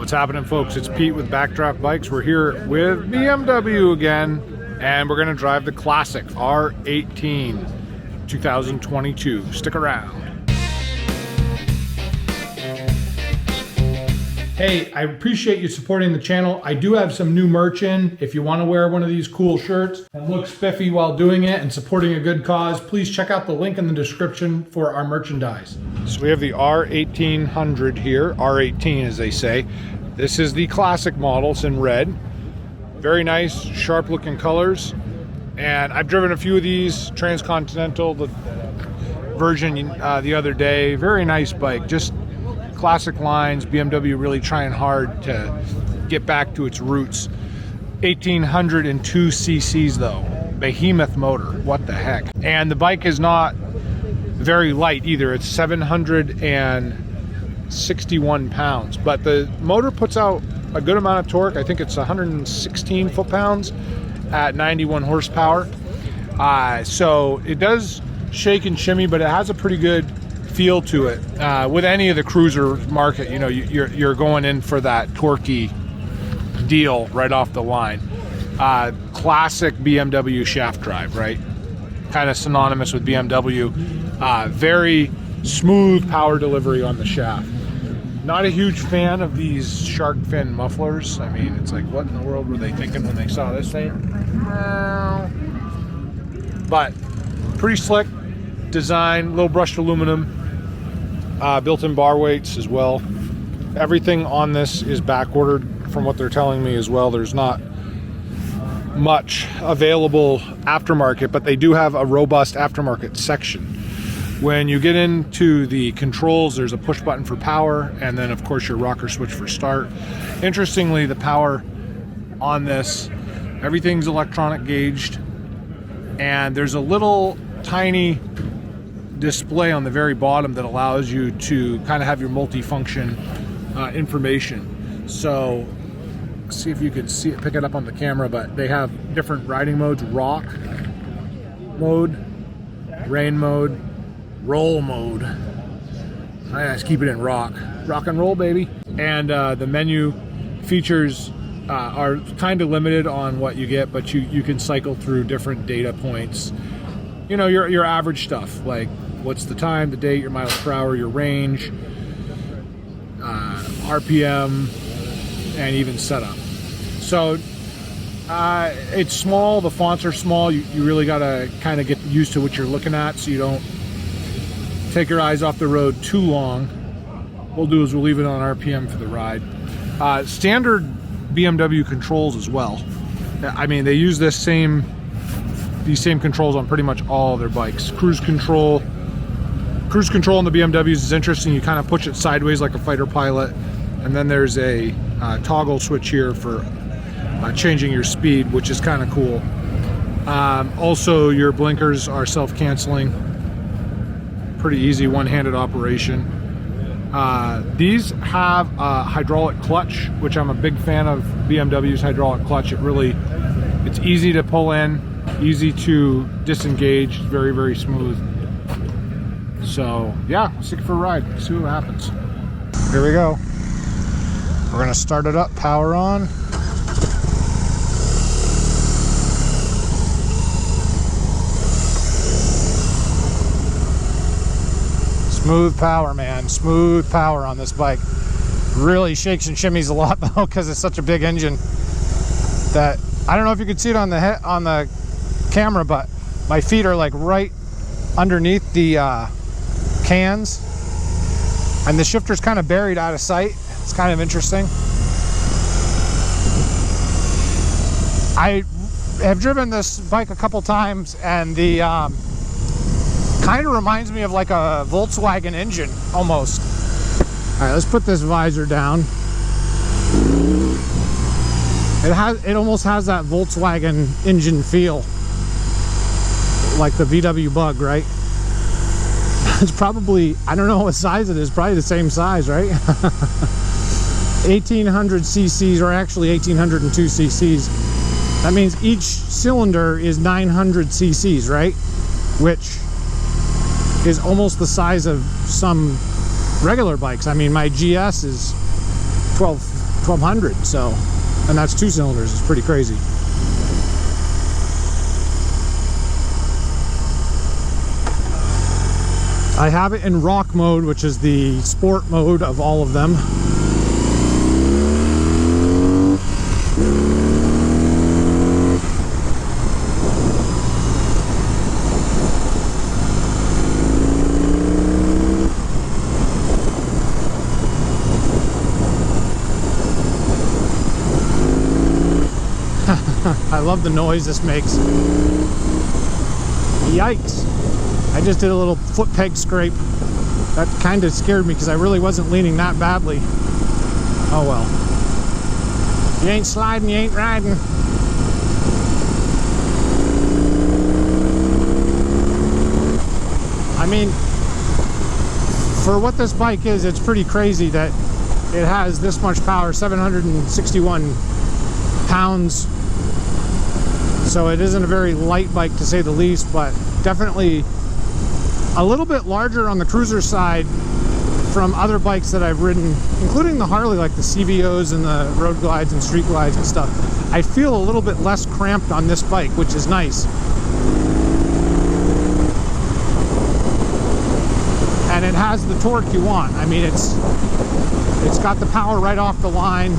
What's happening, folks? It's Pete with Backdraft Bikes. We're here with BMW again, and we're going to drive the classic R18 2022. Stick around. Hey, I appreciate you supporting the channel. I do have some new merch in. If you want to wear one of these cool shirts and look spiffy while doing it and supporting a good cause, please check out the link in the description for our merchandise. So we have the R1800 here, R18 as they say. This is the classic model. It's in red. Very nice, sharp looking colors. And I've driven a few of these, Transcontinental, the version the other day. Very nice bike, just classic lines. BMW really trying hard to get back to its roots. 1802 cc's though, behemoth motor, what the heck. And the bike is not very light either. It's 761 pounds, but the motor puts out a good amount of torque. I think it's 116 foot-pounds at 91 horsepower. So it does shake and shimmy, but it has a pretty good feel to it. With any of the cruiser market, you know, you're going in for that torquey deal right off the line. Classic BMW shaft drive, right? Kind of synonymous with BMW. Very smooth power delivery on the shaft. Not a huge fan of these shark fin mufflers. I mean, it's like, what in the world were they thinking when they saw this thing? But pretty slick design, little brushed aluminum. Built-in bar weights as well. Everything on this is back ordered from what they're telling me as well. There's not much available aftermarket, but they do have a robust aftermarket section. When you get into the controls, there's a push button for power, and then of course your rocker switch for start. Interestingly, the power on this, everything's electronic gauged, and there's a little tiny display on the very bottom that allows you to kind of have your multi-function information. So see if you can see it, pick it up on the camera, but they have different riding modes: rock mode, rain mode, roll mode. I just keep it in rock and roll, baby. And the menu features are kind of limited on what you get, but you can cycle through different data points. You know, your average stuff, like what's the time, the date, your miles per hour, your range, RPM, and even setup. So it's small, the fonts are small. You really gotta kind of get used to what you're looking at so you don't take your eyes off the road too long. What we'll do is we'll leave it on RPM for the ride. Standard BMW controls as well. I mean, they use these same controls on pretty much all their bikes. Cruise control on the BMWs is interesting. You kind of push it sideways like a fighter pilot, and then there's a toggle switch here for changing your speed, which is kind of cool. Also, your blinkers are self-canceling. Pretty easy one-handed operation. These have a hydraulic clutch, which I'm a big fan of BMW's hydraulic clutch. It's easy to pull in, easy to disengage, very, very smooth. So yeah, let's take it for a ride, see what happens. Here we go. We're gonna start it up, power on. Smooth power, man, smooth power on this bike. Really shakes and shimmies a lot though, because it's such a big engine that I don't know if you can see it on the camera, but my feet are like right underneath the cans, and the shifter's kind of buried out of sight. It's kind of interesting. I have driven this bike a couple times, and the kind of reminds me of like a Volkswagen engine almost. All right, let's put this visor down. It almost has that Volkswagen engine feel, like the VW Bug, right? It's probably, I don't know what size it is, probably the same size, right? 1800 cc's, or actually 1802 cc's. That means each cylinder is 900 cc's, right? Which is almost the size of some regular bikes. I mean, my GS is 12 1200. So, and that's 2 cylinders. It's pretty crazy. I have it in rock mode, which is the sport mode of all of them. I love the noise this makes. Yikes. I just did a little foot peg scrape. That kind of scared me because I really wasn't leaning that badly. Oh well. You ain't sliding, you ain't riding. I mean, for what this bike is, it's pretty crazy that it has this much power, 761 pounds. So it isn't a very light bike to say the least, but definitely a little bit larger on the Cruiser side from other bikes that I've ridden, including the Harley, like the CVOs and the Road Glides and Street Glides and stuff. I feel a little bit less cramped on this bike, which is nice. And it has the torque you want. I mean, it's got the power right off the line.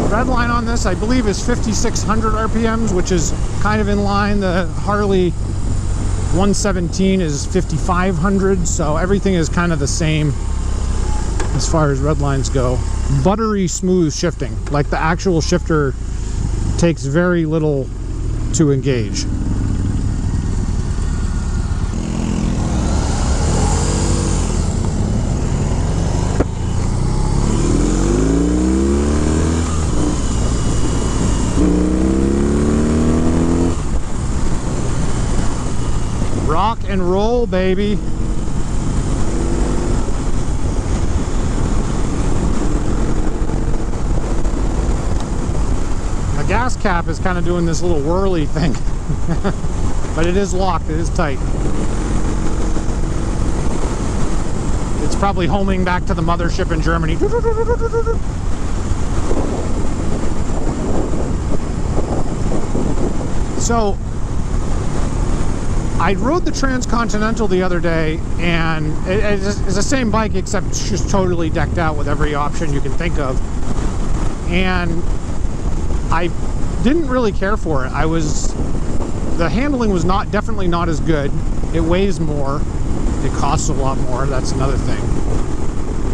Red line on this, I believe, is 5,600 RPMs, which is kind of in line. The Harley 117 is 5,500, so everything is kind of the same as far as red lines go. Buttery smooth shifting, like the actual shifter takes very little to engage. Rock and roll, baby. The gas cap is kind of doing this little whirly thing. But it is locked, it is tight. It's probably homing back to the mothership in Germany. So I rode the Transcontinental the other day, and it's the same bike except it's just totally decked out with every option you can think of. And I didn't really care for it. The handling was definitely not as good. It weighs more. It costs a lot more. That's another thing.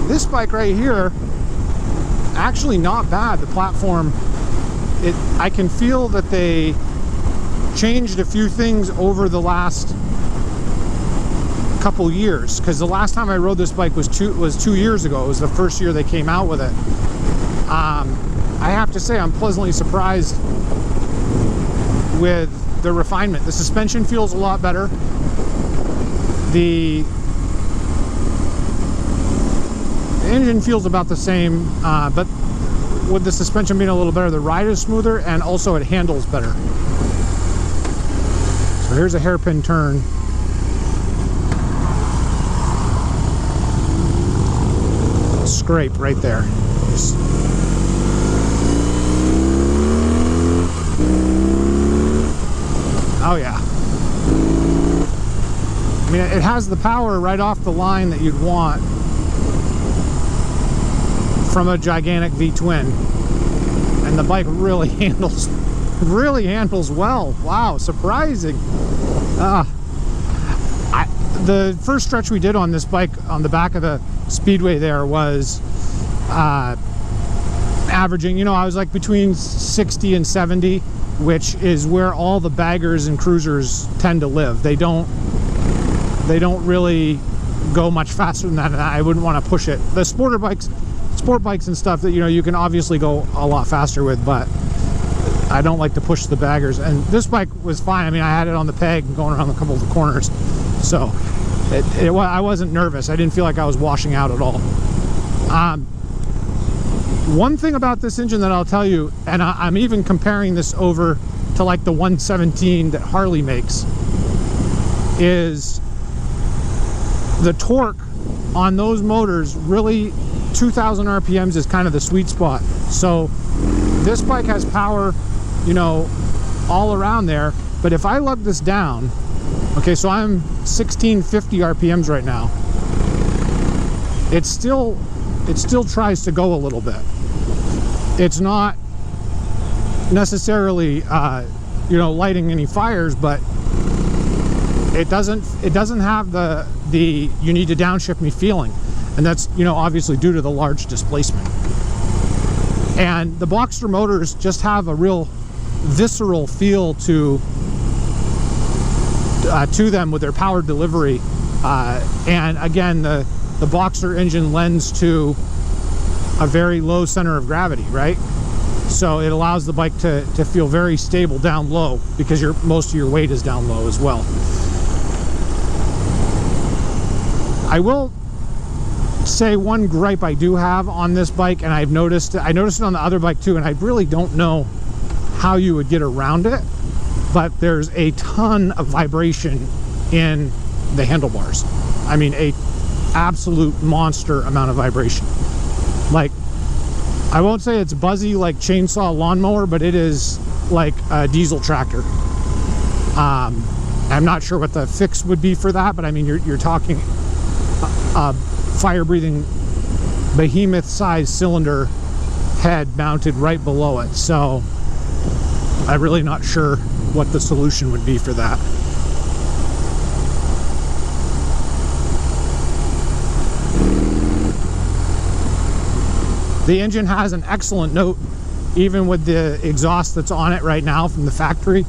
This bike right here, actually not bad. The platform, I can feel that they changed a few things over the last couple years, because the last time I rode this bike was 2 years ago. It was the first year they came out with it. I have to say I'm pleasantly surprised with the refinement. The suspension feels a lot better. The engine feels about the same, but with the suspension being a little better, the ride is smoother, and also it handles better. So here's a hairpin turn. Scrape right there. Just oh yeah. I mean, it has the power right off the line that you'd want from a gigantic V-twin, and the bike really handles well. Wow, surprising. The first stretch we did on this bike on the back of the Speedway there was averaging, you know, I was like between 60 and 70, which is where all the baggers and cruisers tend to live. They don't really go much faster than that, and I wouldn't want to push it. The sport bikes and stuff that, you know, you can obviously go a lot faster with, but I don't like to push the baggers. And this bike was fine. I mean, I had it on the peg and going around a couple of the corners, so I wasn't nervous. I didn't feel like I was washing out at all. One thing about this engine that I'll tell you, and I'm even comparing this over to like the 117 that Harley makes, is the torque on those motors, really 2,000 RPMs is kind of the sweet spot. So this bike has power, you know, all around there. But if I lug this down, okay, so I'm 1650 RPMs right now. It still tries to go a little bit. It's not necessarily, you know, lighting any fires, but it doesn't have the you need to downshift me feeling, and that's, you know, obviously due to the large displacement. And the Boxster motors just have a real visceral feel to them with their power delivery, and again, the Boxster engine lends to a very low center of gravity, right? So it allows the bike to feel very stable down low, because most of your weight is down low as well. I will say one gripe I do have on this bike, and I noticed it on the other bike too, and I really don't know how you would get around it, but there's a ton of vibration in the handlebars. I mean, a absolute monster amount of vibration. Like, I won't say it's buzzy like chainsaw lawnmower, but it is like a diesel tractor. I'm not sure what the fix would be for that, but I mean, you're talking a fire-breathing behemoth-sized cylinder head mounted right below it. So I'm really not sure what the solution would be for that. The engine has an excellent note, even with the exhaust that's on it right now from the factory.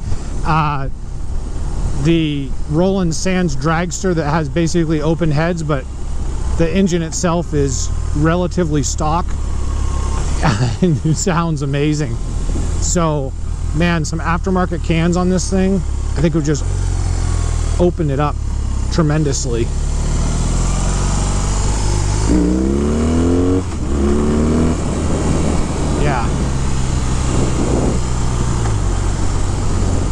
The Roland Sands dragster that has basically open heads, but the engine itself is relatively stock and it sounds amazing. So, man, some aftermarket cans on this thing, I think would just open it up tremendously. Yeah.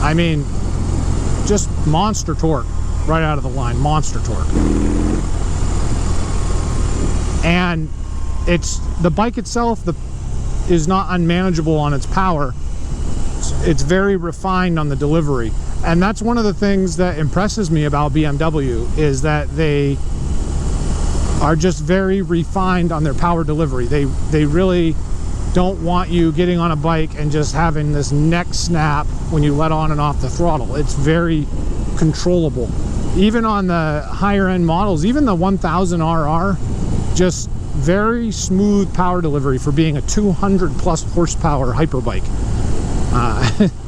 I mean, just monster torque right out of the line, monster torque. And the bike itself is not unmanageable on its power. It's very refined on the delivery, and that's one of the things that impresses me about BMW, is that they are just very refined on their power delivery. They really don't want you getting on a bike and just having this neck snap when you let on and off the throttle. It's very controllable. Even on the higher end models, even the 1000 RR, just very smooth power delivery for being a 200 plus horsepower hyperbike.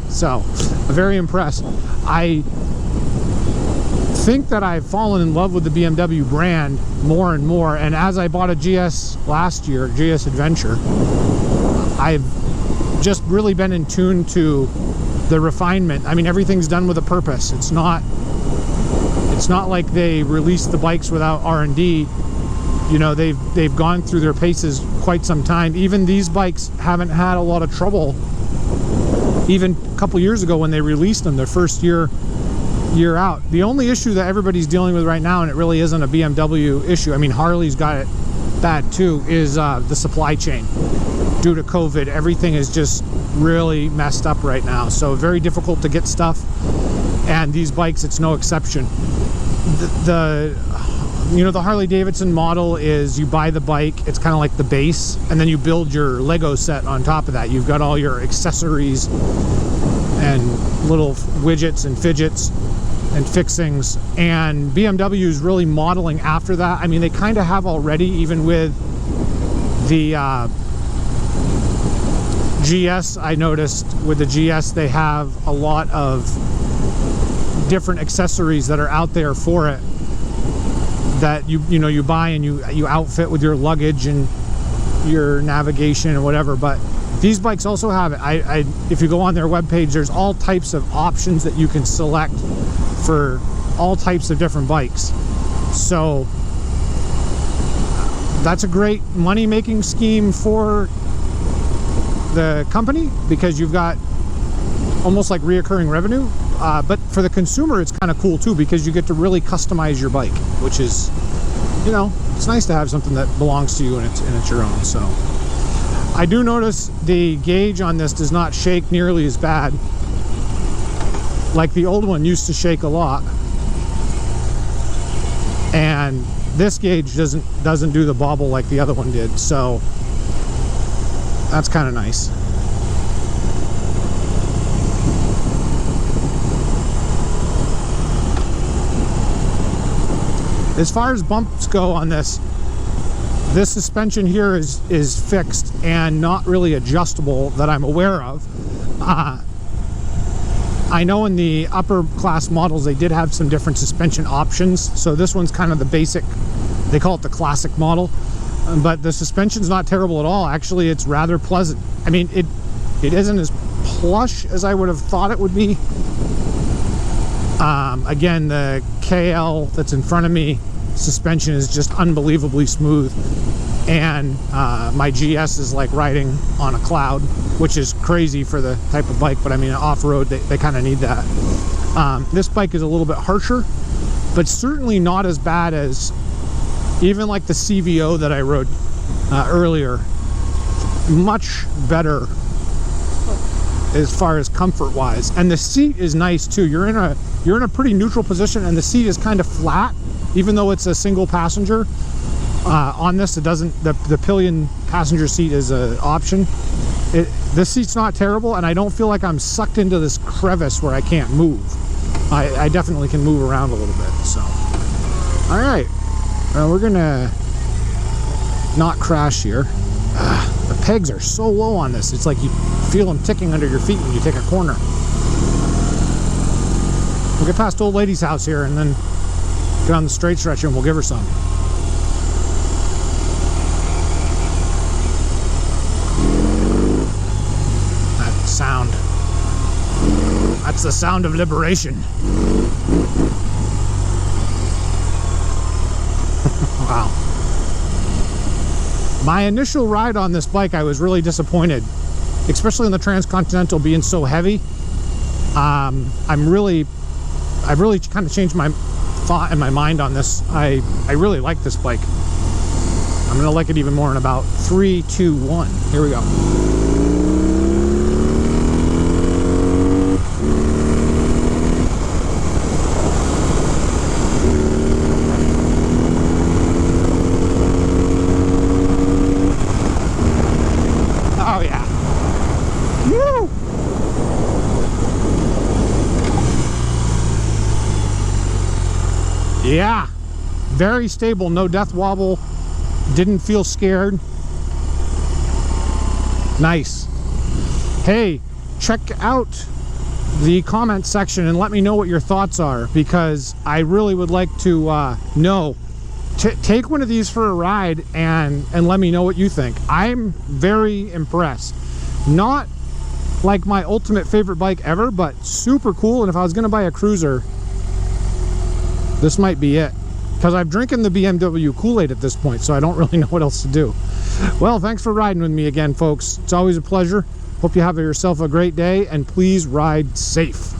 So I'm very impressed. I think that I've fallen in love with the BMW brand more and more, and as I bought a GS last year, GS Adventure, I've just really been in tune to the refinement. I mean, everything's done with a purpose. It's not like they released the bikes without R&D. You know, they've gone through their paces quite some time. Even these bikes haven't had a lot of trouble. Even a couple years ago when they released them, their first year out. The only issue that everybody's dealing with right now, and it really isn't a BMW issue, I mean, Harley's got it bad too, is the supply chain. Due to COVID, everything is just really messed up right now. So very difficult to get stuff, and these bikes, it's no exception. You know, the Harley Davidson model is you buy the bike, it's kind of like the base, and then you build your Lego set on top of that. You've got all your accessories and little widgets and fidgets and fixings, and BMW is really modeling after that. I mean, they kind of have already, even with the GS. I noticed with the GS they have a lot of different accessories that are out there for it, that you know you buy and you outfit with your luggage and your navigation and whatever. But these bikes also have it. If you go on their webpage, there's all types of options that you can select for all types of different bikes. So that's a great money-making scheme for the company, because you've got almost like reoccurring revenue. But for the consumer, it's kind of cool too, because you get to really customize your bike, which is you know, it's nice to have something that belongs to you and it's your own. So I do notice the gauge on this does not shake nearly as bad. Like the old one used to shake a lot, and this gauge doesn't do the bobble like the other one did. So that's kind of nice. As far as bumps go on this suspension here is fixed and not really adjustable that I'm aware of. I know in the upper class models they did have some different suspension options. So this one's kind of the basic, they call it the classic model. But the suspension's not terrible at all. Actually, it's rather pleasant. I mean, it isn't as plush as I would have thought it would be. Again, the KL that's in front of me suspension is just unbelievably smooth, and my GS is like riding on a cloud, which is crazy for the type of bike, but I mean off-road they kind of need that. This bike is a little bit harsher, but certainly not as bad as even like the CVO that I rode earlier. Much better as far as comfort wise, and the seat is nice too. You're in a pretty neutral position, and the seat is kind of flat, even though it's a single passenger. On this, it doesn't, the pillion passenger seat is an option. This seat's not terrible, and I don't feel like I'm sucked into this crevice where I can't move. I definitely can move around a little bit. So all right, we're gonna not crash here. The pegs are so low on this, it's like you feel them ticking under your feet when you take a corner. We'll get past old lady's house here and then get on the straight stretch and we'll give her some. That sound, that's the sound of liberation. Wow. My initial ride on this bike, I was really disappointed, especially on the Transcontinental being so heavy. I've really kind of changed my thought and my mind on this. I really like this bike. I'm gonna like it even more in about 3, 2, 1. Here we go. Oh yeah. Woo! Yeah, very stable, no death wobble, didn't feel scared. Nice. Hey, check out the comment section and let me know what your thoughts are, because I really would like to know. Take one of these for a ride and let me know what you think. I'm very impressed. Not like my ultimate favorite bike ever, but super cool. And if I was gonna buy a Cruiser, this might be it, because I'm drinking the BMW Kool-Aid at this point, so I don't really know what else to do. Well, thanks for riding with me again, folks. It's always a pleasure. Hope you have yourself a great day, and please ride safe.